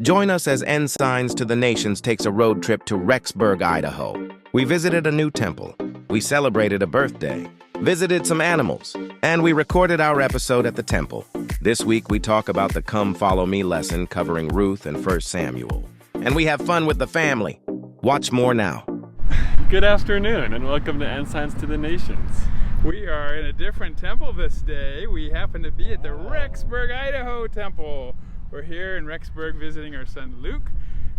Join us as Ensigns to the Nations takes a road trip to Rexburg, Idaho. We visited a new temple. We celebrated a birthday, visited some animals, and we recorded our episode at the temple. This week, we talk about the Come Follow Me lesson covering Ruth and 1 Samuel. And we have fun with the family. Watch more now. Good afternoon, and welcome to Ensigns to the Nations. We are in a different temple this day. We happen to be at the Rexburg Idaho Temple. We're here in Rexburg visiting our son Luke,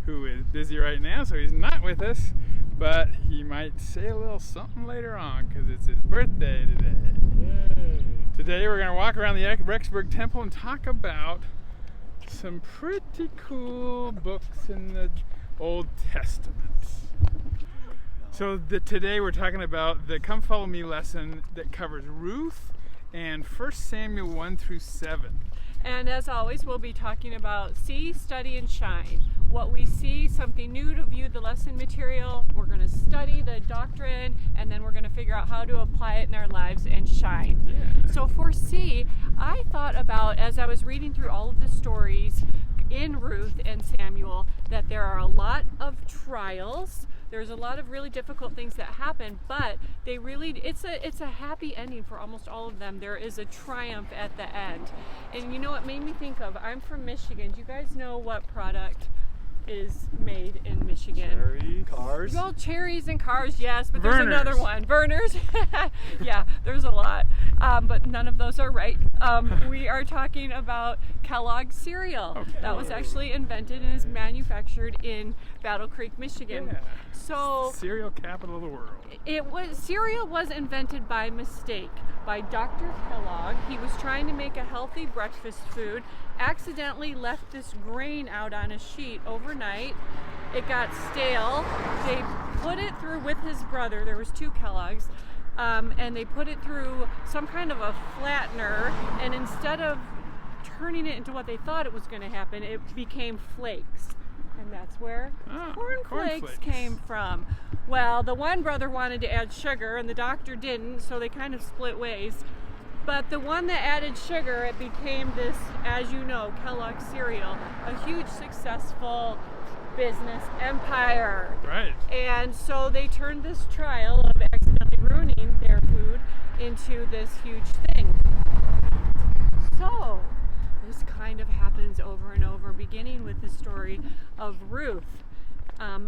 who is busy right now, so he's not with us, but he might say a little something later on because it's his birthday today. Yay. Today we're going to walk around the Rexburg Temple and talk about some pretty cool books in the Old Testament. So today we're talking about the Come Follow Me lesson that covers Ruth and 1 Samuel 1 through 7. And as always, we'll be talking about see, study, and shine. What we see, something new to view the lesson material. We're going to study the doctrine, and then we're going to figure out how to apply it in our lives and shine. Yeah. So for C, I thought about, as I was reading through all of the stories in Ruth and Samuel, that there are a lot of trials. There's a lot of really difficult things that happen, but they really, it's a happy ending for almost all of them. There is a triumph at the end. And you know what made me think of? I'm from Michigan. Do you guys know what product is made in Michigan? Cherries, cars. Well, cherries and cars, yes, but there's Burners. another one. Burners. Yeah, there's a lot, but none of those are right. We are talking about Kellogg's cereal. Okay. That was actually invented and is manufactured in Battle Creek, Michigan. Yeah. So cereal capital of the world. Cereal was invented by mistake by Dr. Kellogg. He was trying to make a healthy breakfast food, accidentally left this grain out on a sheet overnight. It got stale. They put it through with his brother. There was 2 Kellogg's. And they put it through some kind of a flattener, and instead of turning it into what they thought it was going to happen, it became flakes. And that's where cornflakes came from. Well, the one brother wanted to add sugar and the doctor didn't, so they kind of split ways. But the one that added sugar, it became this, as you know, Kellogg's cereal, a huge successful business empire. Right. And so they turned this trial of accidentally ruining their food into this huge thing. So this kind of happens over and over, beginning with the story of Ruth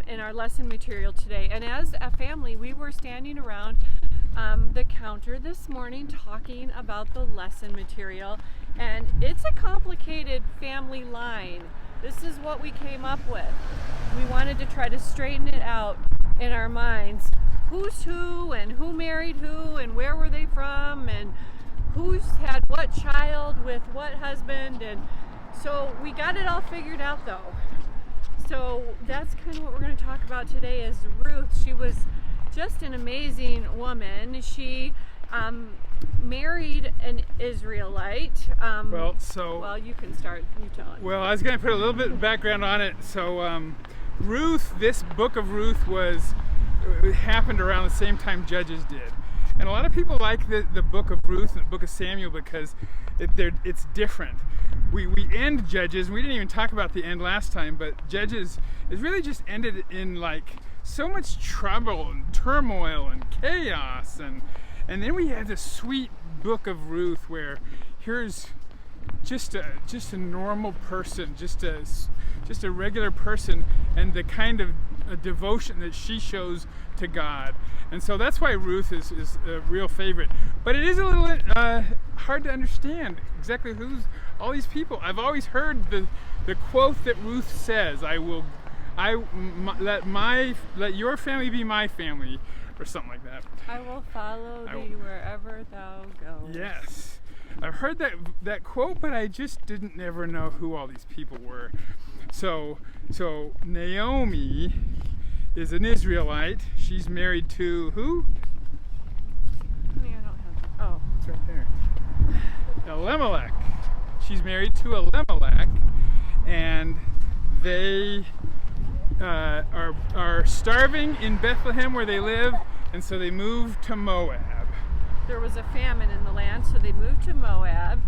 in our lesson material today. And as a family, we were standing around the counter this morning talking about the lesson material, and it's a complicated family line. This is what we came up with. We wanted to try to straighten it out in our minds. Who's who, and who married who, and where were they from, and who's had what child with what husband. And so we got it all figured out though. So that's kind of what we're going to talk about today is Ruth. She was just an amazing woman. She married an Israelite. Well, you can start. You tell it. Well, I was going to put a little bit of background on it. So Ruth, this book of Ruth it happened around the same time Judges did. And a lot of people like the book of Ruth and the book of Samuel because it's different. We end Judges. We didn't even talk about the end last time, but Judges is really just ended in like so much trouble and turmoil and chaos, and then we have this sweet book of Ruth where here's just a normal person, just a regular person, and the kind of devotion that she shows to God. And so that's why Ruth is a real favorite. But it is a little hard to understand exactly who's all these people. I've always heard the quote that Ruth says, let your family be my family, or something like that. I will follow thee wherever thou goest. Yes. I've heard that quote, but I just didn't ever know who all these people were. So Naomi is an Israelite. She's married to who? I don't have. Oh, it's right there. Elimelech. She's married to Elimelech, and they are starving in Bethlehem where they live, and so they move to Moab. There was a famine in the land, so they moved to Moab.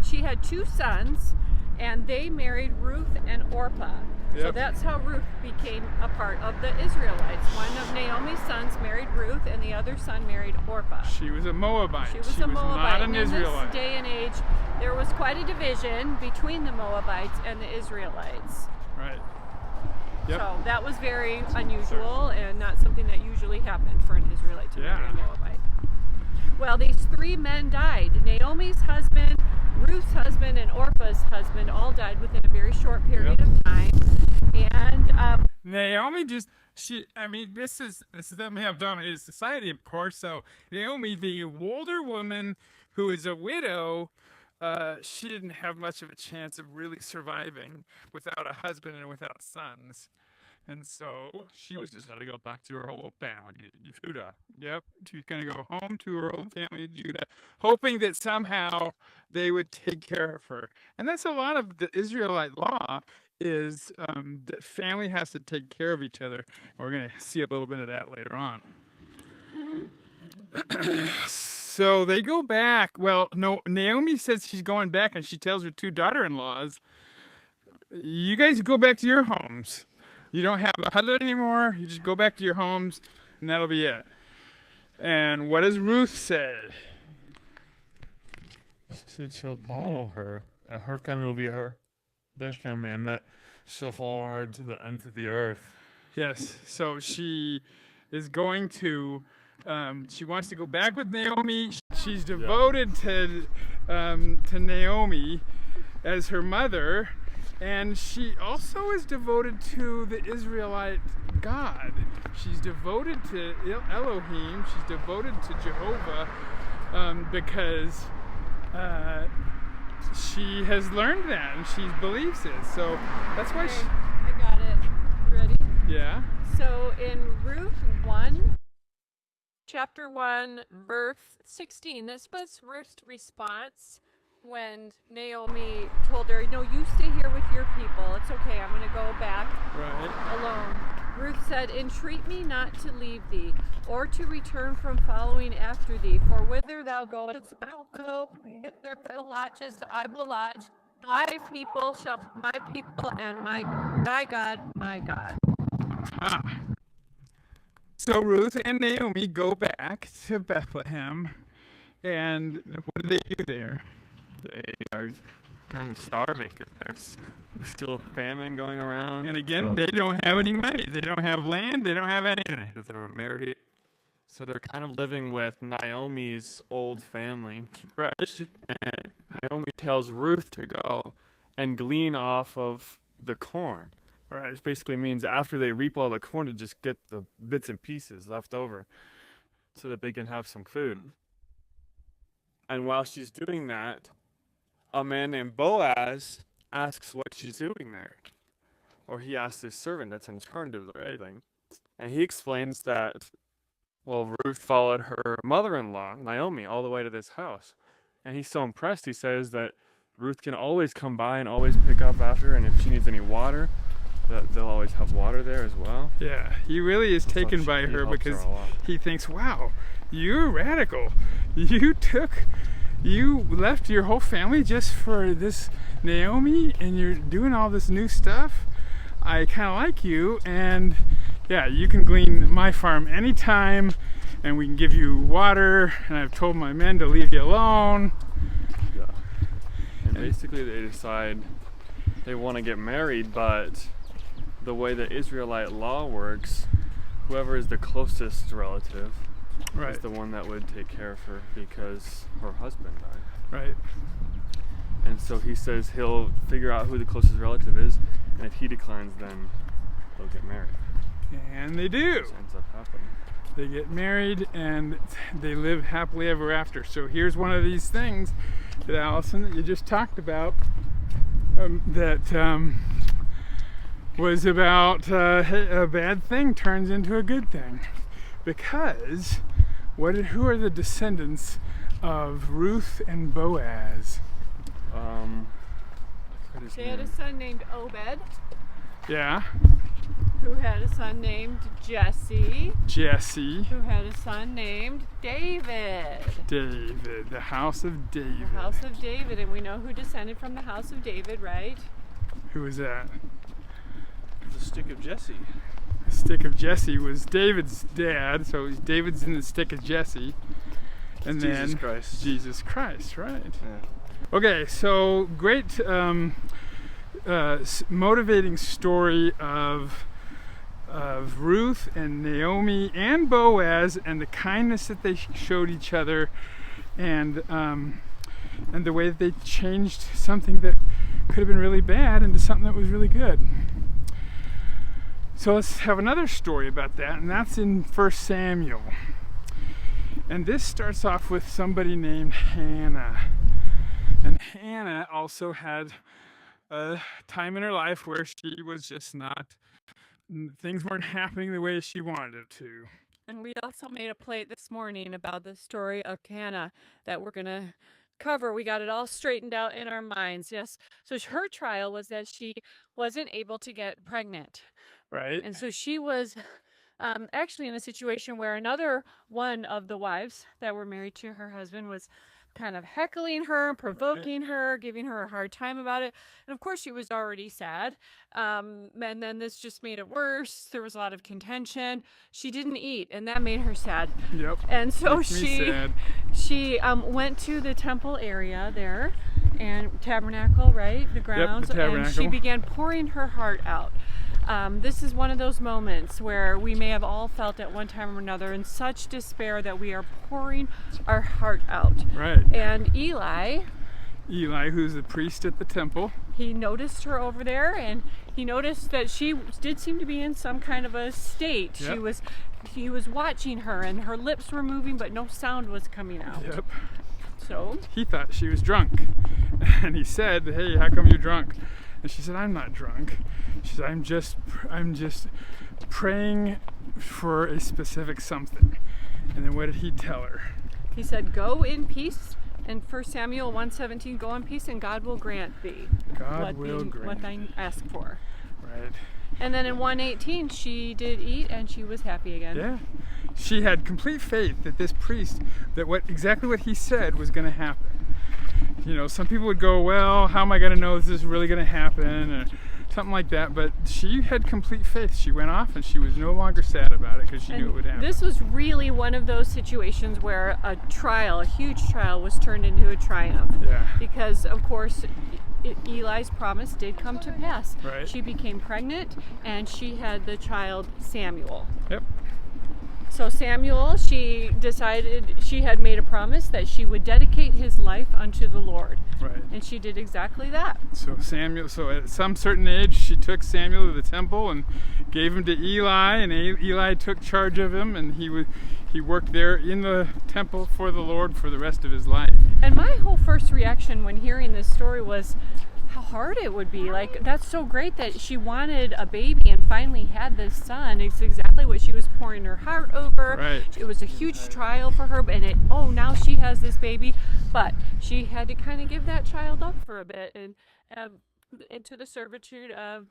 She had 2 sons, and they married Ruth and Orpah. So Yep. that's how Ruth became a part of the Israelites. One of Naomi's sons married Ruth, and the other son married Orpah. She was a Moabite. She was a Moabite. not an and Israelite. In this day and age, there was quite a division between the Moabites and the Israelites. Right. Yep. So that was very unusual and not something that usually happened for an Israelite to marry a Yeah. Moabite. Well, these three men died. Naomi's husband, Ruth's husband, and Orpah's husband all died within a very short period of time. And Naomi this is them have dominated society, of course. So Naomi, the older woman who is a widow, she didn't have much of a chance of really surviving without a husband and without sons. And so she was just going to go back to her old family, Judah. Yep, she's going to go home to her old family, Judah, hoping that somehow they would take care of her. And that's a lot of the Israelite law, is that family has to take care of each other. We're going to see a little bit of that later on. So they go back. Well, no, Naomi says she's going back, and she tells her two daughter-in-laws, you guys go back to your homes. You don't have a husband anymore. You just go back to your homes, and that'll be it. And what does Ruth say? She'll follow her, and her family will be their family, and that she'll follow her to the ends of the earth. Yes, so she is going to, she wants to go back with Naomi. She's devoted to Naomi as her mother, and she also is devoted to the Israelite God. She's devoted to Elohim. She's devoted to Jehovah because she has learned that and she believes it. So that's why okay, I got it. You ready? Yeah. So in Ruth 1, chapter 1, verse 16, this was Ruth's response when Naomi told her, no, you stay here with your people. It's okay, I'm going to go back alone. Ruth said, entreat me not to leave thee, or to return from following after thee. For whither thou goest, I will go, whither thou lodgest, I will lodge. My people shall be my people, and my God, my God. So Ruth and Naomi go back to Bethlehem, and what do they do there? They are kind of starving. There's still famine going around. And again, they don't have any money. They don't have land. They don't have anything. They were married, so they're kind of living with Naomi's old family. Right. And Naomi tells Ruth to go and glean off of the corn. Right. Which basically means after they reap all the corn, to just get the bits and pieces left over so that they can have some food. And while she's doing that, a man named Boaz asks what she's doing there. Or he asks his servant that's in charge of everything. And he explains that, well, Ruth followed her mother-in-law, Naomi, all the way to this house. And he's so impressed, he says that Ruth can always come by and always pick up after her, and if she needs any water, that they'll always have water there as well. Yeah, he really is taken by her because he thinks, wow, you're radical. You left your whole family just for this Naomi, and you're doing all this new stuff. I kind of like you, and yeah, you can glean my farm anytime, and we can give you water, and I've told my men to leave you alone. Yeah. And basically they decide they want to get married, but the way the Israelite law works, whoever is the closest relative is the one that would take care of her because her husband died. Right. And so he says he'll figure out who the closest relative is, and if he declines, then they'll get married. And they do. Which ends up happening. They get married and they live happily ever after. So here's one of these things that Allison, that you just talked about, that was about a bad thing turns into a good thing. Because who are the descendants of Ruth and Boaz? They had a son named Obed. Yeah. who had a son named Jesse, Jesse, who had a son named David. David, the house of David. The house of David, and we know who descended from the house of David, right? Who was that? The stick of Jesse. The stick of Jesse was David's dad, so David's in the stick of Jesse. And Jesus then Christ. Jesus Christ, right? Yeah. Okay, so great motivating story of Ruth and Naomi and Boaz, and the kindness that they showed each other, and the way that they changed something that could have been really bad into something that was really good. So let's have another story about that, and that's in 1 Samuel. And this starts off with somebody named Hannah. And Hannah also had a time in her life where she was just not, things weren't happening the way she wanted it to. And we also made a plate this morning about the story of Hannah that we're going to cover. We got it all straightened out in our minds. Yes. So her trial was that she wasn't able to get pregnant. Right? And so she was actually in a situation where another one of the wives that were married to her husband was kind of heckling her, provoking her, giving her a hard time about it. And of course she was already sad. And then this just made it worse. There was a lot of contention. She didn't eat, and that made her sad. Yep. And so Makes me sad. she went to the temple area there and tabernacle, right? The grounds. the tabernacle. And she began pouring her heart out. This is one of those moments where we may have all felt at one time or another in such despair that we are pouring our heart out. Right. And Eli, who's the priest at the temple. he noticed her over there, and he noticed that she did seem to be in some kind of a state. Yep. He was watching her, and her lips were moving, but no sound was coming out. Yep. So He thought she was drunk. And he said, "Hey, how come you're drunk?" And she said, "I'm not drunk." She said, I'm just praying for a specific something." And then what did he tell her? he said, "Go in peace." In 1 Samuel 1:17, "Go in peace, and God will grant thee God will grant what thine thee." ask for." Right. And then in 1:18, she did eat, and she was happy again. Yeah. She had complete faith that this priest, exactly what he said was going to happen. You know, some people would go, "Well, how am I going to know if this is really going to happen?" Or something like that. But she had complete faith. She went off, and she was no longer sad about it because she knew it would happen. This was really one of those situations where a huge trial, was turned into a triumph. Yeah. Because, of course, Eli's promise did come to pass. Right. She became pregnant, and she had the child Samuel. Yep. So Samuel, she decided she had made a promise that she would dedicate his life unto the Lord. Right. And she did exactly that. So at some certain age, she took Samuel to the temple and gave him to Eli, and Eli took charge of him, and he worked there in the temple for the Lord for the rest of his life. And my whole first reaction when hearing this story was how hard it would be. Like, that's so great that she wanted a baby and finally had this son. It's exactly what she was pouring her heart over. Right. It was a huge trial for her, and now she has this baby. But she had to kind of give that child up for a bit and into the servitude of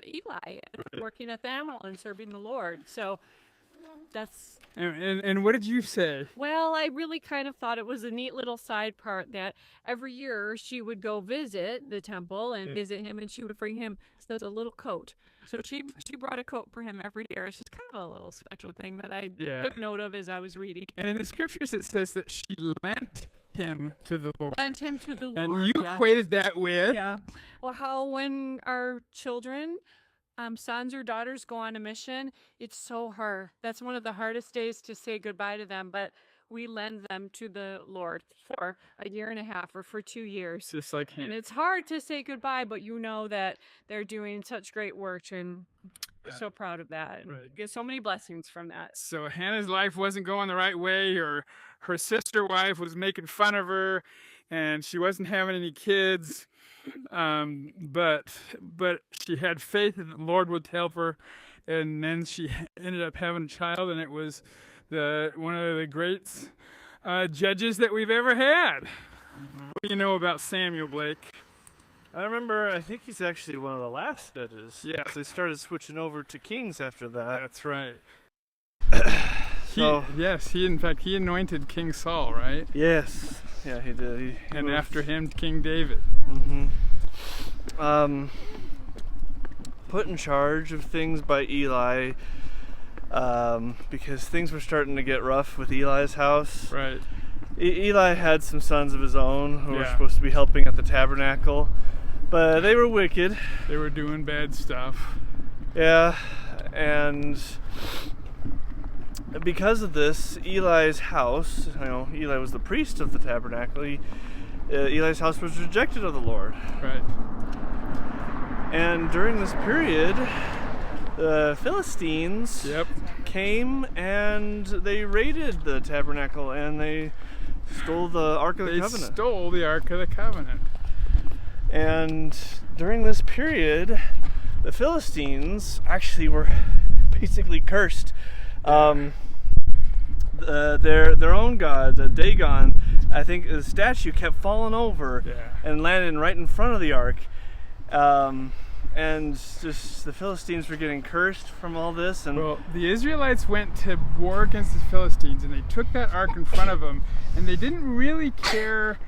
Eli, and working at the animal and serving the Lord. So that's... And what did you say? Well, I really kind of thought it was a neat little side part that every year she would go visit the temple and visit him, and she would bring him a little coat. So she brought a coat for him every year. It's just kind of a little special thing that I took note of as I was reading. And in the scriptures it says that she lent him to the Lord. Lent him to the Lord. And you equated that with? Yeah. Well, how when our children... sons or daughters go on a mission, it's so hard. That's one of the hardest days to say goodbye to them, but we lend them to the Lord for a year and a half or for 2 years. Just like him. And it's hard to say goodbye, but you know that they're doing such great work, and so proud of that. And get so many blessings from that. So Hannah's life wasn't going the right way. Her sister wife was making fun of her, and she wasn't having any kids. But she had faith that the Lord would help her, and then she ended up having a child, and it was one of the great judges that we've ever had. What do you know about Samuel, Blake? I remember, I think he's actually one of the last judges. Yeah. They started switching over to kings after that. That's right. So, He anointed King Saul, right? yes. Yeah, he did. He And moved. after him, King David. Put in charge of things by Eli, because things were starting to get rough with Eli's house. Right. Eli had some sons of his own who were Yeah. supposed to be helping at the tabernacle, but they were wicked. They were doing bad stuff. Yeah, and because of this, Eli's house, Eli was the priest of the tabernacle, Eli's house was rejected of the Lord. Right. And during this period, the Philistines came and they raided the tabernacle and they stole the Ark of the Covenant. They stole the Ark of the Covenant. And during this period, the Philistines actually were basically cursed. Their own god, Dagon, I think the statue kept falling over and landing right in front of the ark. And just the Philistines were getting cursed from all this. And well, the Israelites went to war against the Philistines, and they took that ark in front of them, and they didn't really care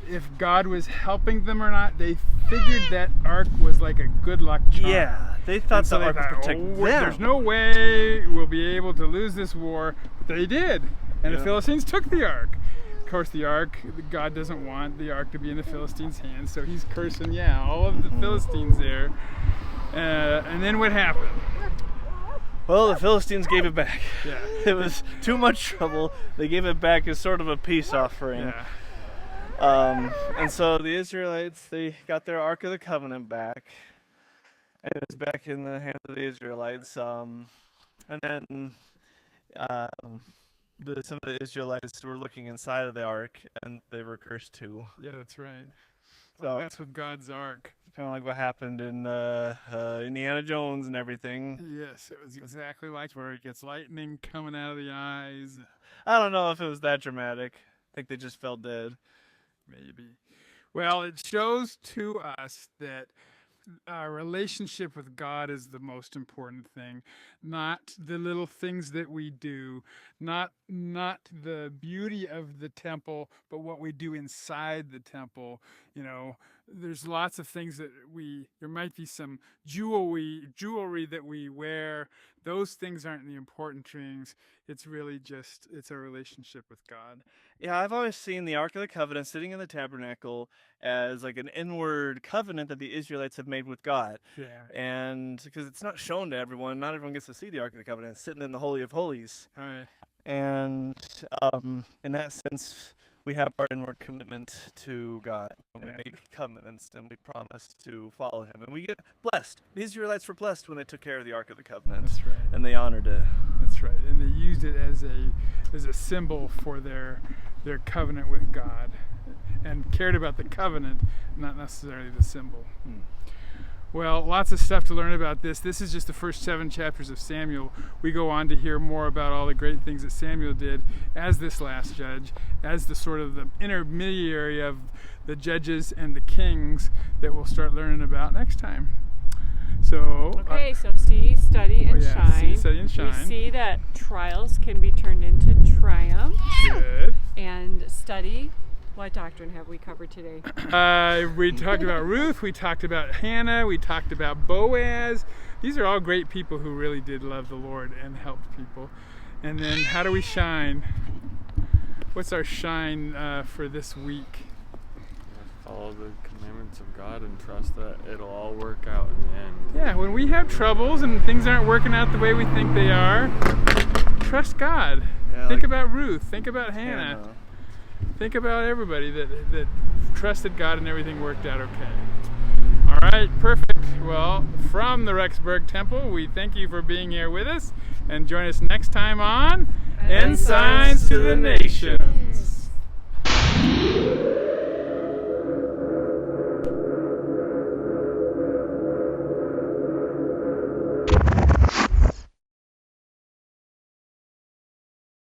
if God was helping them or not. They figured that ark was like a good luck charm. yeah, they thought the ark would protect them. There's no way we'll be able to lose this war, but they did, and the Philistines took the ark. Of course, the ark, God doesn't want the ark to be in the Philistines' hands, so he's cursing, all of the Philistines there. And then what happened? Well, the Philistines gave it back. Yeah. It was too much trouble. They gave it back as sort of a peace offering. Yeah. And so the Israelites, they got their Ark of the Covenant back. And it was back in the hands of the Israelites. And then some of the Israelites were looking inside of the Ark, and they were cursed too. Yeah, that's right. So That's with God's ark. kind of like what happened in Indiana Jones and everything. Yes, it was exactly like where it gets lightning coming out of the eyes. I don't know if it was that dramatic. I think they just fell dead. Maybe. Well, it shows to us that our relationship with God is the most important thing, not the little things that we do, not the beauty of the temple, but what we do inside the temple. There's lots of things that there might be some jewelry that we wear. Those things aren't the important things. It's really it's our relationship with God. Yeah, I've always seen the Ark of the Covenant sitting in the tabernacle as like an inward covenant that the Israelites have made with God. Yeah. And because it's not shown to everyone, not everyone gets to see the Ark of the Covenant. It's sitting in the Holy of Holies. All right. And in that sense, we have our inward commitment to God. We make covenants and we promise to follow him. And we get blessed. The Israelites were blessed when they took care of the Ark of the Covenant. That's right. And they honored it. That's right. And they used it as a symbol for their covenant with God, and cared about the covenant, not necessarily the symbol. Well, lots of stuff to learn about this. This is just the first 7 chapters of Samuel. We go on to hear more about all the great things that Samuel did as this last judge, as the sort of the intermediary of the judges and the kings that we'll start learning about next time. So Okay, so see, study, and shine. See, study, and shine. We see that trials can be turned into triumph. Good. And study. What doctrine have we covered today? We talked about Ruth, we talked about Hannah, we talked about Boaz. These are all great people who really did love the Lord and helped people. And then how do we shine? What's our shine for this week? Follow the commandments of God and trust that it'll all work out in the end. Yeah, when we have troubles and things aren't working out the way we think they are, trust God. Yeah, Think like about Ruth, think about Hannah. Think about everybody that trusted God and everything worked out okay. All right, perfect. Well, from the Rexburg Temple, we thank you for being here with us, and join us next time on Ensigns to the Nation.